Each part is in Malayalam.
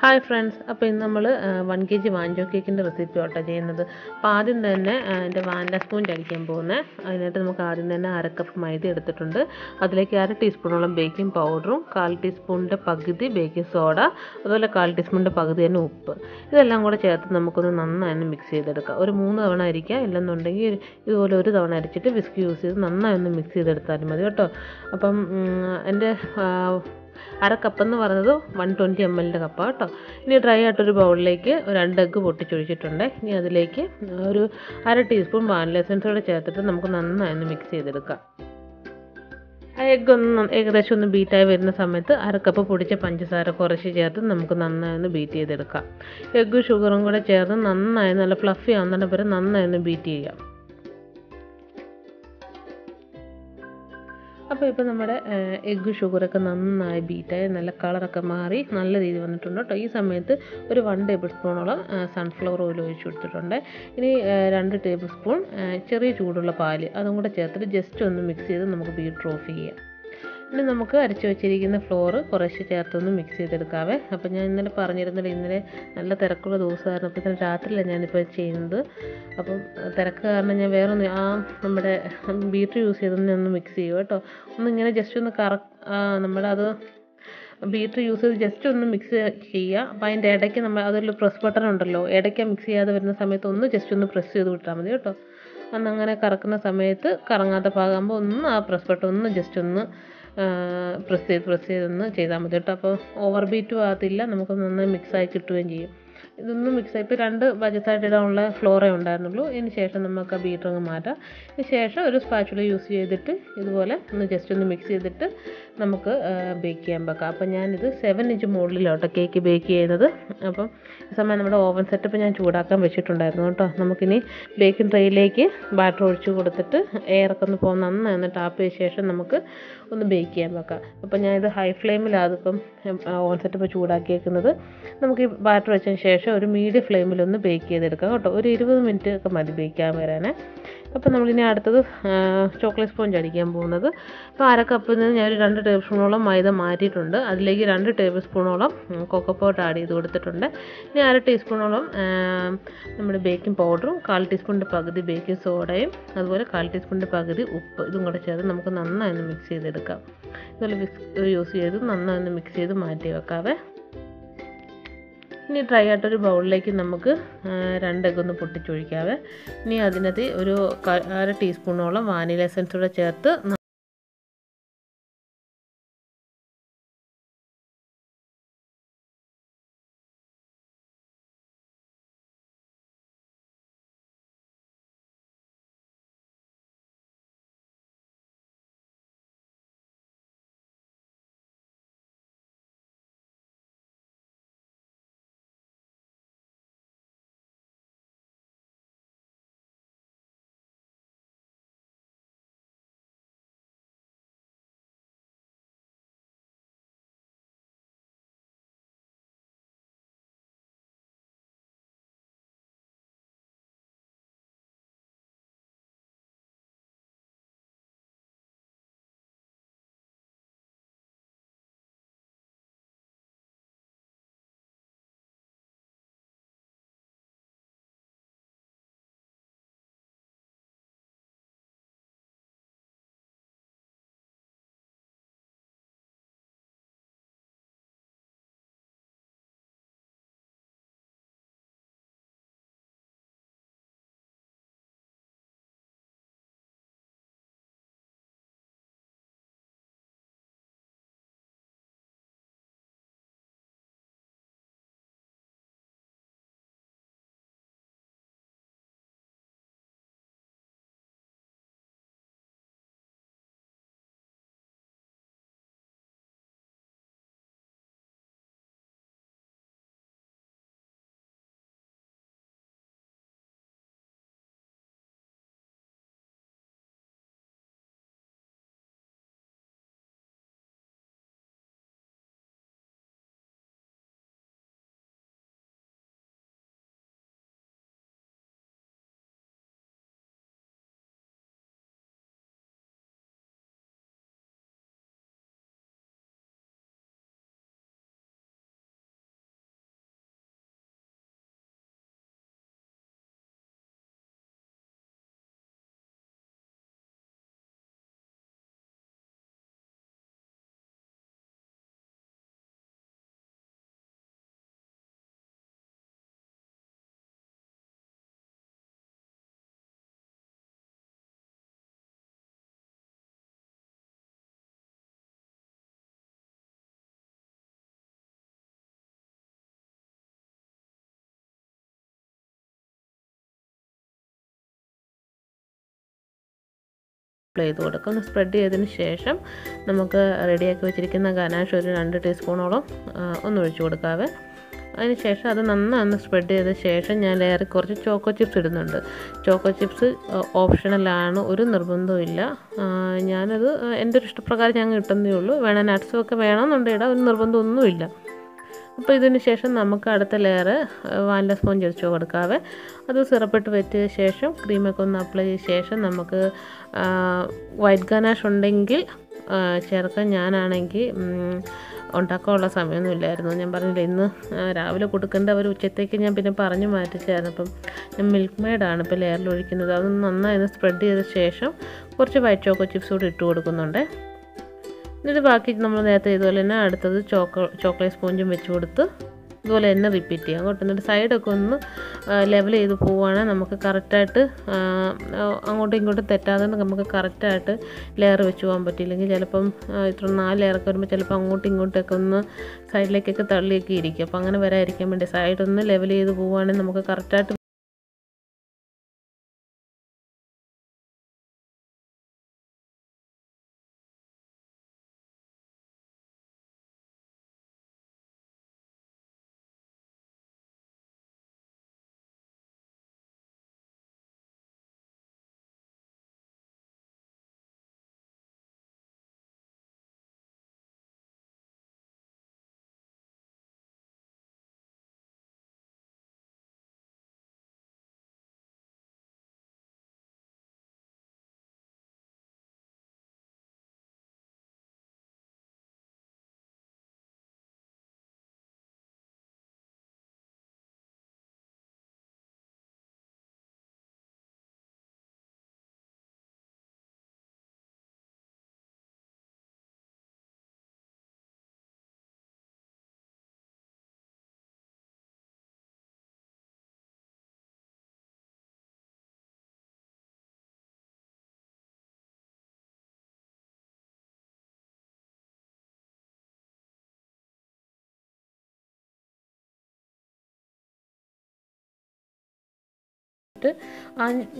ഹായ് ഫ്രണ്ട്സ്, അപ്പോൾ ഇന്ന് നമ്മൾ 1 kg വാഞ്ചോ കേക്കിൻ്റെ റെസിപ്പി ആട്ടോ ചെയ്യുന്നത്. അപ്പോൾ ആദ്യം തന്നെ എൻ്റെ വാനില സ്പൂൺ അടിക്കാൻ പോകുന്നത്. അതിനായിട്ട് നമുക്ക് ആദ്യം തന്നെ 1/2 കപ്പ് മൈദ എടുത്തിട്ടുണ്ട്. അതിലേക്ക് 1/2 ടീസ്പൂണോളം ബേക്കിംഗ് പൗഡറും 1/4 ടീസ്പൂണിൻ്റെ പകുതി ബേക്കിംഗ് സോഡ, അതുപോലെ 1/4 ടീസ്പൂണിൻ്റെ പകുതി തന്നെ ഉപ്പ്, ഇതെല്ലാം കൂടെ ചേർത്ത് നമുക്കൊന്ന് നന്നായി മിക്സ് ചെയ്തെടുക്കാം. ഒരു 3 തവണ അരിക്കുക, ഇല്ലെന്നുണ്ടെങ്കിൽ ഇതുപോലെ ഒരു തവണ അരിച്ചിട്ട് വിസ്ക് യൂസ് ചെയ്ത് നന്നായി ഒന്ന് മിക്സ് ചെയ്തെടുത്താലും മതി കേട്ടോ. അപ്പം എൻ്റെ 1/2 കപ്പെന്ന് പറയുന്നത് 120 ml കപ്പാണ് കേട്ടോ. ഇനി ഡ്രൈ ആയിട്ടൊരു ബൗളിലേക്ക് 2 എഗ്ഗ് പൊട്ടിച്ചൊഴിച്ചിട്ടുണ്ട്. ഇനി അതിലേക്ക് ഒരു 1/2 ടീസ്പൂൺ വാനില എസൻസ് കൂടെ ചേർത്തിട്ട് നമുക്ക് നന്നായി ഒന്ന് മിക്സ് ചെയ്തെടുക്കാം. ആ എഗ്ഗ് ഒന്ന് ഏകദേശം ഒന്ന് ബീറ്റായി വരുന്ന സമയത്ത് 1/2 കപ്പ് പൊടിച്ച പഞ്ചസാര കുറച്ച് ചേർത്ത് നമുക്ക് നന്നായി ഒന്ന് ബീറ്റ് ചെയ്തെടുക്കാം. എഗ്ഗും ഷുഗറും കൂടെ ചേർത്ത് നന്നായി നല്ല ഫ്ലഫി ആവുന്നതിന് വരെ നന്നായി ഒന്ന് ബീറ്റ് ചെയ്യാം. അപ്പോൾ ഇപ്പോൾ നമ്മുടെ എഗ്ഗ് ഷുഗറൊക്കെ നന്നായി ബീറ്റായി നല്ല കളറൊക്കെ മാറി നല്ല രീതിയിൽ വന്നിട്ടുണ്ട് കേട്ടോ. ഈ സമയത്ത് ഒരു 1 ടേബിൾ സ്പൂണോളം സൺഫ്ലവർ ഓയിൽ ഒഴിച്ച് കൊടുത്തിട്ടുണ്ട്. ഇനി 2 ടേബിൾ സ്പൂൺ ചെറിയ ചൂടുള്ള പാല് അതും കൂടെ ചേർത്തിട്ട് ജസ്റ്റ് ഒന്ന് മിക്സ് ചെയ്ത് നമുക്ക് ബീറ്റർ ഓഫ് ചെയ്യാം. ഇനി നമുക്ക് അരച്ച് വെച്ചിരിക്കുന്ന ഫ്ലോർ കുറേശ്ശെ ചേർത്തൊന്ന് മിക്സ് ചെയ്തെടുക്കാവേ. അപ്പം ഞാൻ ഇന്നലെ പറഞ്ഞിരുന്നില്ല, ഇന്നലെ നല്ല തിരക്കുള്ള ദിവസമായിരുന്നു. അപ്പോൾ ഇന്നലെ രാത്രിയിലാണ് ഞാനിപ്പോൾ ചെയ്യുന്നത്. അപ്പം തിരക്ക് കാരണം ഞാൻ നമ്മുടെ ബീറ്റർ യൂസ് ചെയ്തൊന്ന് ഒന്ന് മിക്സ് ചെയ്യും കേട്ടോ. ഒന്നിങ്ങനെ ജസ്റ്റ് ഒന്ന് നമ്മളത് ബീറ്റർ യൂസ് ചെയ്ത് ജസ്റ്റ് ഒന്ന് മിക്സ് ചെയ്യുക. അപ്പോൾ അതിൻ്റെ ഇടയ്ക്ക് അതിൽ പ്രസ് ബട്ടൺ ഉണ്ടല്ലോ, ഇടയ്ക്ക് മിക്സ് ചെയ്യാതെ വരുന്ന സമയത്ത് ഒന്ന് ജസ്റ്റ് ഒന്ന് പ്രസ് ചെയ്ത് വിട്ടാൽ മതി കേട്ടോ. അന്നങ്ങനെ കറക്കുന്ന സമയത്ത് കറങ്ങാത്ത ഭാഗമാകുമ്പോൾ ഒന്ന് ആ പ്രസ് ബട്ടൺ ഒന്ന് ജസ്റ്റ് ഒന്ന് പ്രസ് ചെയ്തൊന്ന് ചെയ്താൽ മതി കേട്ടോ. അപ്പോൾ ഓവർ ബീറ്റും ആകത്തില്ല, നമുക്ക് നന്നായി മിക്സായി കിട്ടുകയും ചെയ്യും. ഇതൊന്ന് മിക്സായി ഇപ്പോൾ 2 വശത്തായിട്ട് ഇടാനുള്ള ഫ്ലോറേ ഉണ്ടായിരുന്നുള്ളൂ. ഇതിന് ശേഷം നമുക്ക് ആ ബീറ്റർ അങ്ങ് മാറ്റാം. ഇതിന് ശേഷം ഒരു സ്പാച്ചുല യൂസ് ചെയ്തിട്ട് ഇതുപോലെ ഒന്ന് ജസ്റ്റ് ഒന്ന് മിക്സ് ചെയ്തിട്ട് നമുക്ക് ബേക്ക് ചെയ്യാൻ വെക്കാം. അപ്പോൾ ഞാനിത് 7 ഇഞ്ച് മുകളിലോട്ടോ കേക്ക് ബേക്ക് ചെയ്യുന്നത്. അപ്പം ഈ സമയം നമ്മുടെ ഓവൻ സെറ്റപ്പ് ഞാൻ ചൂടാക്കാൻ വെച്ചിട്ടുണ്ടായിരുന്നു കേട്ടോ. നമുക്കിനി ബേക്കിംഗ് ട്രേയിലേക്ക് ബാറ്റർ ഒഴിച്ച് കൊടുത്തിട്ട് എയറൊക്കെ ഒന്ന് പോകുന്ന നന്നായി ഒന്ന് ടാപ്പ് ചെയ്ത ശേഷം നമുക്ക് ഒന്ന് ബേക്ക് ചെയ്യാൻ വെക്കാം. അപ്പോൾ ഞാനിത് ഹൈ ഫ്ലെയിമിലാണ് അതിപ്പം ഓവൻ സെറ്റപ്പ് ചൂടാക്കിയേക്കുന്നത്. നമുക്ക് ഈ ബാറ്റർ വെച്ചതിന് ശേഷം ഒരു മീഡിയം ഫ്ലെയിമിലൊന്ന് ബേക്ക് ചെയ്തെടുക്കാം കേട്ടോ. ഒരു 20 മിനിറ്റ് ഒക്കെ മതി ബേക്കാൻ വരാനേ. അപ്പോൾ നമ്മളിനി അടുത്തത് ചോക്ലേറ്റ് സ്പോഞ്ച് അടിക്കാൻ പോകുന്നത്. അപ്പോൾ 1/2 കപ്പിൽ നിന്ന് ഞാൻ ഒരു 2 ടേബിൾ സ്പൂണോളം മൈദ മാറ്റിയിട്ടുണ്ട്. അതിലേക്ക് 2 ടേബിൾ സ്പൂണോളം കൊക്കോ പൗഡർ ആഡ് ചെയ്ത് കൊടുത്തിട്ടുണ്ട്. ഇനി 1/2 ടീസ്പൂണോളം നമ്മുടെ ബേക്കിംഗ് പൗഡറും 1/4 ടീസ്പൂണിൻ്റെ പകുതി ബേക്കിംഗ് സോഡയും അതുപോലെ 1/4 ടീസ്പൂണിൻ്റെ പകുതി ഉപ്പ് ഇതും കൂടെ ചേർത്ത് നമുക്ക് നന്നായി ഒന്ന് മിക്സ് ചെയ്തെടുക്കാം. ഇതുപോലെ വിസ്ക് യൂസ് ചെയ്ത് നന്നായി ഒന്ന് മിക്സ് ചെയ്ത് മാറ്റി വെക്കാവേ. ഇനി ഡ്രൈ ആയിട്ടൊരു ബൗളിലേക്ക് നമുക്ക് 2 എഗ്ഗ് ഒന്ന് പൊട്ടിച്ചൊഴിക്കാവേ. ഇനി അതിനകത്ത് ഒരു 1/2 ടീസ്പൂണോളം വാനില എസൻസ് കൂടെ ചേർത്ത് അപ്ലൈ ചെയ്ത് കൊടുക്കുക. ഒന്ന് സ്പ്രെഡ് ചെയ്തതിന് ശേഷം നമുക്ക് റെഡിയാക്കി വെച്ചിരിക്കുന്ന ഗനാഷ് ഒരു 2 ടീസ്പൂണോളം ഒന്ന് ഒഴിച്ച് കൊടുക്കാവേ. അതിന് ശേഷം അത് നന്നായി സ്പ്രെഡ് ചെയ്ത ശേഷം ഞാൻ ലെയറിൽ കുറച്ച് ചോക്കോ ചിപ്സ് ഇടുന്നുണ്ട്. ചോക്കോ ചിപ്സ് ഓപ്ഷണലാണ്, ഒരു നിർബന്ധമില്ല. ഞാനത് എൻ്റെ ഒരു ഇഷ്ടപ്രകാരം ഞാൻ ഇട്ടുന്നേ ഉള്ളൂ. വേണം നട്ട്സും ഒക്കെ വേണമെന്നുണ്ടെങ്കിൽ ഇടാം, ഒരു നിർബന്ധമൊന്നുമില്ല. അപ്പോൾ ഇതിന് ശേഷം നമുക്ക് അടുത്ത ലെയർ വാനില സ്പോഞ്ച് ഒഴിച്ച് കൊടുക്കാവേ. അത് സിറപ്പിട്ട് വെറ്റിയ ശേഷം ക്രീമൊക്കെ ഒന്ന് അപ്ലൈ ചെയ്ത ശേഷം നമുക്ക് വൈറ്റ് ഗനാഷ് ഉണ്ടെങ്കിൽ ചേർക്കാൻ. ഞാനാണെങ്കിൽ ഉണ്ടാക്കാനുള്ള സമയമൊന്നുമില്ലായിരുന്നു. ഞാൻ പറഞ്ഞില്ല, ഇന്ന് രാവിലെ കൊടുക്കേണ്ട ഒരു ഉച്ചത്തേക്ക് ഞാൻ പിന്നെ പറഞ്ഞു മാറ്റിച്ചായിരുന്നു. അപ്പം ഞാൻ മിൽക്ക് മെയ്ഡാണ് ഇപ്പോൾ ലെയറിൽ ഒഴിക്കുന്നത്. അതൊന്ന് നന്നായി സ്പ്രെഡ് ചെയ്ത ശേഷം കുറച്ച് വൈറ്റ് ചോക്കോ ചിപ്സ് കൂടി ഇട്ട് കൊടുക്കുന്നുണ്ട്. എന്നിട്ട് ബാക്കി നമ്മൾ നേരത്തെ ഇതുപോലെ തന്നെ അടുത്തത് ചോക്ലേറ്റ് സ്പോഞ്ചും വെച്ച് കൊടുത്ത് ഇതുപോലെ തന്നെ റിപ്പീറ്റ് ചെയ്യാം കേട്ടോ. എന്നിട്ട് സൈഡൊക്കെ ഒന്ന് ലെവൽ ചെയ്ത് പോവുകയാണെങ്കിൽ നമുക്ക് കറക്റ്റായിട്ട് അങ്ങോട്ടും ഇങ്ങോട്ടും തെറ്റാതെ നമുക്ക് കറക്റ്റായിട്ട് ലെയർ വെച്ച് പോകാൻ പറ്റില്ലെങ്കിൽ ചിലപ്പം ഇത്ര 4 ലെയറൊക്കെ വരുമ്പോൾ ചിലപ്പോൾ അങ്ങോട്ടും ഇങ്ങോട്ടൊക്കെ ഒന്ന് സൈഡിലേക്കൊക്കെ തള്ളിയൊക്കെ ഇരിക്കും. അപ്പോൾ അങ്ങനെ വരാതിരിക്കാൻ വേണ്ടി സൈഡൊന്ന് ലെവൽ ചെയ്ത് പോവുകയാണെങ്കിൽ നമുക്ക് കറക്റ്റായിട്ട്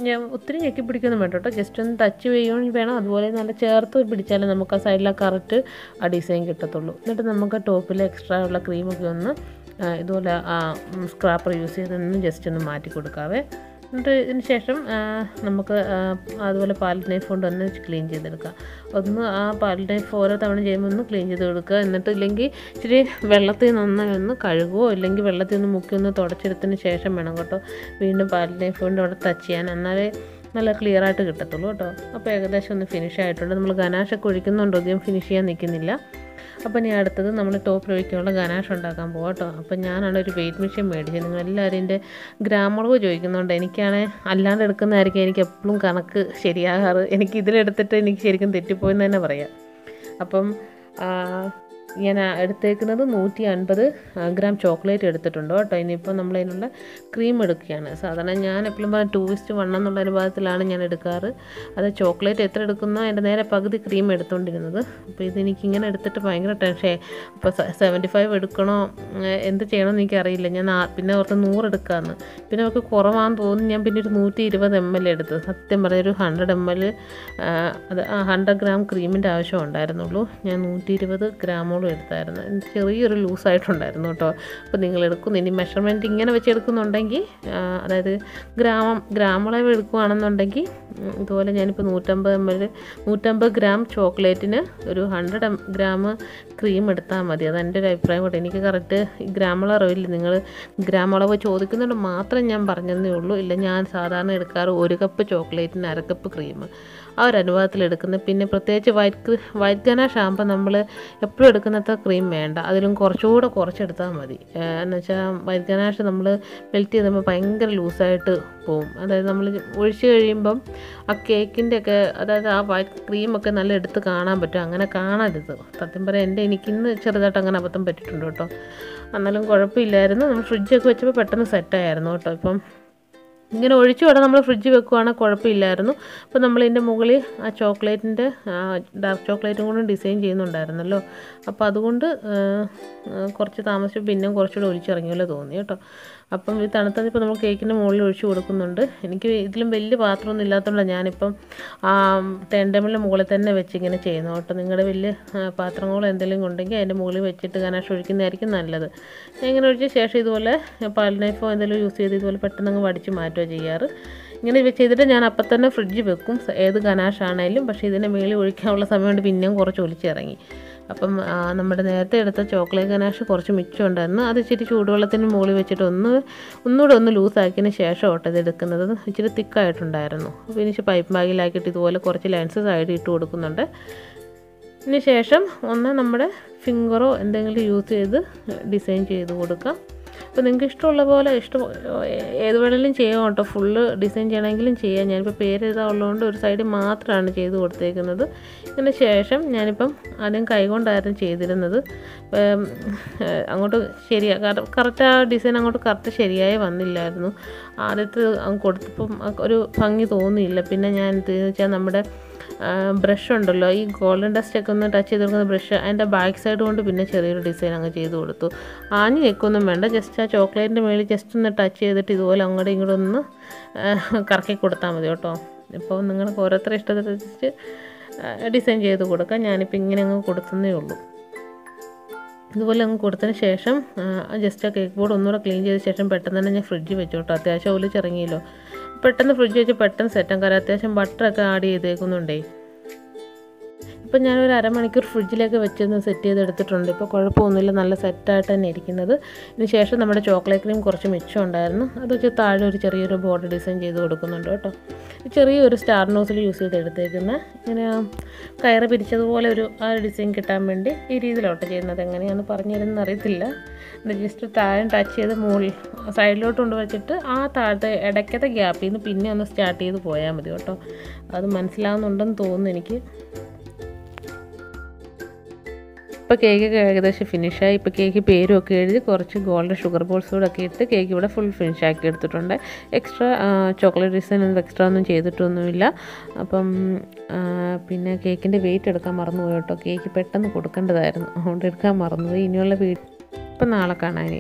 ഞാൻ ഒത്തിരി ഞെക്കി പിടിക്കൊന്നും വേണ്ട കേട്ടോ. ജസ്റ്റ് ഒന്ന് ടച്ച് ചെയ്യുകയും വേണം, അതുപോലെ നല്ല ചേർത്ത് പിടിച്ചാലേ നമുക്ക് ആ സൈഡിലെ കറക്റ്റ് ആ ഡിസൈൻ കിട്ടത്തുള്ളൂ. എന്നിട്ട് നമുക്ക് ടോപ്പിൽ എക്സ്ട്രാ ഉള്ള ക്രീമൊക്കെ ഒന്ന് ഇതുപോലെ സ്ക്രാപ്പർ യൂസ് ചെയ്തൊന്ന് ജസ്റ്റ് ഒന്ന് മാറ്റി കൊടുക്കാവേ. എന്നിട്ട് ഇതിന് ശേഷം നമുക്ക് അതുപോലെ പാലറ്റ് നൈഫ് കൊണ്ട് ഒന്ന് ക്ലീൻ ചെയ്തെടുക്കാം. ഒന്ന് ആ പാലറ്റ് നൈഫ് ഓരോ തവണ ചെയ്യുമ്പോൾ ഒന്ന് ക്ലീൻ ചെയ്ത് കൊടുക്കുക. എന്നിട്ട് ഇല്ലെങ്കിൽ ഇച്ചിരി വെള്ളത്തിൽ നന്നായി ഒന്ന് കഴുകുകയോ ഇല്ലെങ്കിൽ വെള്ളത്തിൽ ഒന്ന് മുക്കി ഒന്ന് തുടച്ചെടുത്തതിന് ശേഷം വേണം കേട്ടോ വീണ്ടും പാലറ്റ് നൈഫ് കൊണ്ട് അവിടെ ടച്ച് ചെയ്യാൻ. എന്നാലേ നല്ല ക്ലിയർ ആയിട്ട് കിട്ടത്തുള്ളൂ കേട്ടോ. അപ്പോൾ ഏകദേശം ഒന്ന് ഫിനിഷ് ആയിട്ടുണ്ട്. നമ്മൾ ഗനാഷൊക്കെ ഒഴിക്കുന്നുണ്ടോ അധികം ഫിനിഷ് ചെയ്യാൻ നിൽക്കുന്നില്ല. അപ്പോൾ ഇനി അടുത്തത് നമ്മൾ ടോപ്പിൽ ഒഴിക്കാനുള്ള ഗനാഷ് ഉണ്ടാക്കാൻ പോകാം കേട്ടോ. അപ്പോൾ ഞാനാണ് ഒരു വെയിറ്റ് മെഷീൻ മേടിച്ചത്. നിങ്ങളെല്ലാവരും എൻ്റെ ഗ്രാമളവ് ചോദിക്കുന്നുണ്ട്. എനിക്കാണെങ്കിൽ അല്ലാണ്ട് എടുക്കുന്നതായിരിക്കും എനിക്ക് എപ്പോഴും കണക്ക് ശരിയാകാറ്. എനിക്ക് ഇതിലെടുത്തിട്ട് എനിക്ക് ശരിക്കും തെറ്റിപ്പോയെന്ന് തന്നെ പറയാം. അപ്പം ഞാൻ എടുത്തേക്കുന്നത് 150 ഗ്രാം ചോക്ലേറ്റ് എടുത്തിട്ടുണ്ട് കേട്ടോ. ഇനിയിപ്പോൾ നമ്മളതിനുള്ള ക്രീം എടുക്കുകയാണ്. സാധാരണ ഞാൻ എപ്പോഴും പറഞ്ഞാൽ 2:1 എന്നുള്ള അനുപാതത്തിലാണ് ഞാൻ എടുക്കാറ്. അത് ചോക്ലേറ്റ് എത്ര എടുക്കുന്നോ അതിൻ്റെ നേരെ പകുതി ക്രീം എടുത്തുകൊണ്ടിരുന്നത്. അപ്പോൾ ഇതെനിക്കിങ്ങനെ എടുത്തിട്ട് ഭയങ്കര ടെൻഷനായി. അപ്പോൾ 75 എടുക്കണോ എന്ത് ചെയ്യണമെന്ന് എനിക്കറിയില്ല. ഞാൻ പിന്നെ ഓർത്ത് 100 എടുക്കാമെന്ന്. പിന്നെ അവർക്ക് കുറവാണെന്ന് തോന്നി ഞാൻ പിന്നെ ഒരു 120 ml എടുത്തു. സത്യം പറഞ്ഞ ഒരു 100 ml അത് 100 ഗ്രാം ക്രീമിൻ്റെ ആവശ്യം ഉണ്ടായിരുന്നുള്ളൂ. ഞാൻ 120 ഗ്രാമോളം എടുത്തായിരുന്നു. ചെറിയൊരു ലൂസായിട്ടുണ്ടായിരുന്നു കേട്ടോ. അപ്പോൾ നിങ്ങൾ എടുക്കുന്നു ഇനി മെഷർമെൻറ്റ് ഇങ്ങനെ വെച്ച് എടുക്കുന്നുണ്ടെങ്കിൽ, അതായത് ഗ്രാമളവ് എടുക്കുകയാണെന്നുണ്ടെങ്കിൽ ഇതുപോലെ ഞാനിപ്പോൾ 150 ഗ്രാം ചോക്ലേറ്റിന് ഒരു 100 ഗ്രാം ക്രീം എടുത്താൽ മതി. അതെൻ്റെ ഒരു അഭിപ്രായം കേട്ടോ. എനിക്ക് കറക്റ്റ് ഗ്രാമളവില്ല. നിങ്ങൾ ഗ്രാമളവ് ചോദിക്കുന്നുണ്ട് മാത്രം ഞാൻ പറഞ്ഞതേ ഉള്ളൂ. ഇല്ല, ഞാൻ സാധാരണ എടുക്കാറ് 1 കപ്പ് ചോക്ലേറ്റിന് 1/2 കപ്പ് ക്രീം ആ ഒരു അനുപാതത്തിൽ എടുക്കുന്നത്. പിന്നെ പ്രത്യേകിച്ച് വൈറ്റ് ഗനാഷ് ആകുമ്പോൾ നമ്മൾ എപ്പോഴും എടുക്കുന്നത്ര ക്രീം വേണ്ട, അതിലും കുറച്ചുകൂടെ കുറച്ചെടുത്താൽ മതി. എന്ന് വെച്ചാൽ വൈറ്റ് ഗനാഷ് നമ്മൾ മെൽറ്റ് ചെയ്തുമ്പോൾ ഭയങ്കര ലൂസായിട്ട് പോവും. അതായത് നമ്മൾ ഒഴിച്ച് കഴിയുമ്പം ആ കേക്കിൻ്റെ ഒക്കെ, അതായത് ആ വൈറ്റ് ക്രീമൊക്കെ നല്ല എടുത്ത് കാണാൻ പറ്റും. അങ്ങനെ കാണരുത്. സത്യം പറയാം, എനിക്കിന്ന് ചെറുതായിട്ട് അങ്ങനെ അബദ്ധം പറ്റിയിട്ടുണ്ട് കേട്ടോ. എന്നാലും കുഴപ്പമില്ലായിരുന്നു. നമ്മൾ ഫ്രിഡ്ജൊക്കെ വെച്ചപ്പോൾ പെട്ടെന്ന് സെറ്റായിരുന്നു കേട്ടോ. ഇപ്പം ഇങ്ങനെ ഒഴിച്ചു വിടാൻ നമ്മൾ ഫ്രിഡ്ജ് വെക്കുകയാണെങ്കിൽ കുഴപ്പമില്ലായിരുന്നു. അപ്പോൾ നമ്മളിതിൻ്റെ മുകളിൽ ആ ചോക്ലേറ്റിൻ്റെ ഡാർക്ക് ചോക്ലേറ്റും കൊണ്ട് ഡിസൈൻ ചെയ്യുന്നുണ്ടായിരുന്നല്ലോ. അപ്പോൾ അതുകൊണ്ട് കുറച്ച് താമസിച്ച് പിന്നെ കുറച്ചുകൂടെ ഒലിച്ചിറങ്ങിയല്ലോ തോന്നി കേട്ടോ. അപ്പം ഈ തണുത്തത് ഇപ്പോൾ നമ്മൾ കേക്കിൻ്റെ മുകളിൽ ഒഴിച്ച് കൊടുക്കുന്നുണ്ട്. എനിക്ക് ഇതിലും വലിയ പാത്രമൊന്നും ഇല്ലാത്തതുകൊണ്ടാണ് ഞാനിപ്പം ടേൺ ടേബിളിൻ്റെ മുകളിൽ തന്നെ വെച്ച് ഇങ്ങനെ ചെയ്യുന്നത് കേട്ടോ. നിങ്ങളുടെ വലിയ പാത്രങ്ങളോ എന്തെങ്കിലും ഉണ്ടെങ്കിൽ അതിൻ്റെ മുകളിൽ വെച്ചിട്ട് ഗനാഷ് ഒഴിക്കുന്നതായിരിക്കും നല്ലത്. ഞാൻ ഇങ്ങനെ ഒഴിച്ച ശേഷം ഇതുപോലെ പാൽ നൈഫോ എന്തെങ്കിലും യൂസ് ചെയ്ത് ഇതുപോലെ പെട്ടെന്ന് അങ്ങ് വടിച്ച് മാറ്റുക ചെയ്യാറ്. ഇങ്ങനെ ചെയ്തിട്ട് ഞാൻ അപ്പം തന്നെ ഫ്രിഡ്ജിൽ വെക്കും, ഏത് ഗനാഷാണേലും. പക്ഷേ ഇതിൻ്റെ മുകളിൽ ഒഴിക്കാനുള്ള സമയം കൊണ്ട് പിന്നെയും കുറച്ച് ഒലിച്ചിറങ്ങി. അപ്പം നമ്മുടെ നേരത്തെ എടുത്ത ചോക്ലേറ്റ് ഗനാഷ് കുറച്ച് മിച്ചമുണ്ടായിരുന്നു. അത് ഇച്ചിരി ചൂടുവെള്ളത്തിന് മുകളിൽ വെച്ചിട്ട് ഒന്നുകൂടെ ലൂസാക്കിയതിന് ശേഷം ഇത് എടുക്കുന്നത്. ഇച്ചിരി തിക്കായിട്ടുണ്ടായിരുന്നു. അപ്പോൾ ഇനി പൈപ്പ് ബാഗിലാക്കിയിട്ട് ഇതുപോലെ കുറച്ച് ലൈൻസ് സൈഡിൽ ഇട്ട് കൊടുക്കുന്നുണ്ട്. ഇതിന് ശേഷം നമ്മുടെ ഫിംഗറോ എന്തെങ്കിലും യൂസ് ചെയ്ത് ഡിസൈൻ ചെയ്ത് കൊടുക്കാം. അപ്പോൾ നിങ്ങൾക്ക് ഇഷ്ടമുള്ള പോലെ ഏത് വേണമെങ്കിലും ചെയ്യാം കേട്ടോ. ഫുള്ള് ഡിസൈൻ ചെയ്യണമെങ്കിലും ചെയ്യാം. ഞാനിപ്പോൾ പേര് എഴുതാനുള്ളതുകൊണ്ട് ഒരു സൈഡ് മാത്രമാണ് ചെയ്ത് കൊടുത്തേക്കുന്നത്. ഇതിന് ശേഷം ഞാനിപ്പം ആദ്യം കൈകൊണ്ടായിരുന്നു ചെയ്തിരുന്നത്. അങ്ങോട്ട് കറക്റ്റ് ആ ഡിസൈൻ അങ്ങോട്ട് കറക്റ്റ് ശരിയായി വന്നില്ലായിരുന്നു. ആദ്യത്തെ കൊടുത്തപ്പം ഒരു ഭംഗി തോന്നിയില്ല. പിന്നെ ഞാൻ എന്തെന്ന് വെച്ചാൽ നമ്മുടെ ബ്രഷ് ഉണ്ടല്ലോ, ഈ ഗോൾഡൻ ഡസ്റ്റ് ഒക്കെ ഒന്ന് ടച്ച് ചെയ്ത് കൊടുക്കുന്ന ബ്രഷ്, അതിൻ്റെ ബാക്ക് സൈഡ് കൊണ്ട് പിന്നെ ചെറിയൊരു ഡിസൈൻ അങ്ങ് ചെയ്ത് കൊടുത്തു. ആഞ്ഞ് ഞെക്കൊന്നും വേണ്ട, ജസ്റ്റ് ആ ചോക്ലേറ്റിൻ്റെ മേളിൽ ജസ്റ്റ് ഒന്ന് ടച്ച് ചെയ്തിട്ട് ഇതുപോലെ അങ്ങോട്ടും ഇങ്ങോട്ടും ഒന്ന് കറക്കി കൊടുത്താൽ മതി കേട്ടോ. ഇപ്പോൾ നിങ്ങൾക്ക് ഓരോരുത്തരുടെ ഇഷ്ടത്തിനനുസരിച്ച് ഡിസൈൻ ചെയ്ത് കൊടുക്കാം. ഞാനിപ്പോൾ ഇങ്ങനെ അങ്ങ് കൊടുത്തതേ ഉള്ളൂ. ഇതുപോലെ അങ്ങ് കൊടുത്തതിന് ശേഷം ജസ്റ്റ് ആ കേക്ക് ബോർഡ് ഒന്നുകൂടെ ക്ലീൻ ചെയ്ത ശേഷം പെട്ടെന്ന് തന്നെ ഞാൻ ഫ്രിഡ്ജിൽ വെച്ചു കേട്ടോ. അത്യാവശ്യം ഒലിച്ചിറങ്ങിയല്ലോ. പെട്ടെന്ന് ഫ്രിഡ്ജിൽ വെച്ച് പെട്ടെന്ന് സെറ്റാൻ. കാരണം അത്യാവശ്യം ബട്ടറൊക്കെ ആഡ് ചെയ്തേക്കുന്നുണ്ടേ. ഇപ്പം ഞാനൊരു അരമണിക്കൂർ ഫ്രിഡ്ജിലേക്ക് വെച്ചൊന്ന് സെറ്റ് ചെയ്തെടുത്തിട്ടുണ്ട്. ഇപ്പോൾ കുഴപ്പമൊന്നുമില്ല, നല്ല സെറ്റായിട്ട് തന്നെ ഇരിക്കുന്നത്. ഇതിന് ശേഷം നമ്മുടെ ചോക്ലേറ്റ് ക്രീം കുറച്ച് മിച്ചം ഉണ്ടായിരുന്നു. അത് വെച്ച് താഴെ ഒരു ചെറിയൊരു ബോർഡർ ഡിസൈൻ ചെയ്ത് കൊടുക്കുന്നുണ്ട് കേട്ടോ. ചെറിയൊരു സ്റ്റാർ നോസിൽ യൂസ് ചെയ്ത് എടുത്തേക്കുന്നത്. ഇങ്ങനെ കയറ് പിരിച്ചതുപോലെ ആ ഡിസൈൻ കിട്ടാൻ വേണ്ടി ഈ രീതിയിലോട്ട് ചെയ്യുന്നത്. എങ്ങനെയാണെന്ന് പറഞ്ഞു തരുന്നത് അറിയത്തില്ല. ജസ്റ്റ് താഴെ ടച്ച് ചെയ്ത് മുകളിൽ സൈഡിലോട്ട് കൊണ്ട് വെച്ചിട്ട് ആ താഴത്തെ ഇടയ്ക്കത്തെ ഗ്യാപ്പിൽ നിന്ന് പിന്നെ ഒന്ന് സ്റ്റാർട്ട് ചെയ്ത് പോയാൽ മതി കേട്ടോ. അത് മനസ്സിലാവുന്നുണ്ടെന്ന് തോന്നുന്നു എനിക്ക്. ഇപ്പോൾ കേക്കൊക്കെ ഏകദേശം ഫിനിഷായി. ഇപ്പോൾ കേക്ക് പേരും ഒക്കെ എഴുതി കുറച്ച് ഗോൾഡൻ ഷുഗർ ബോൾസ് കൂടെ ഒക്കെ ഇട്ട് കേക്ക് ഇവിടെ ഫുൾ ഫിനിഷാക്കി എടുത്തിട്ടുണ്ട്. എക്സ്ട്രാ ചോക്ലേറ്റ് ഡിസൈൻ എക്സ്ട്രാ ഒന്നും ചെയ്തിട്ടൊന്നുമില്ല. അപ്പം പിന്നെ കേക്കിൻ്റെ വെയിറ്റ് എടുക്കാൻ മറന്നുപോയി കേട്ടോ. കേക്ക് പെട്ടെന്ന് കൊടുക്കേണ്ടതായിരുന്നു, അതുകൊണ്ട് എടുക്കാൻ മറന്നുപോയി. ഇനിയുള്ള ഇപ്പം നാളെ കാണാൻ.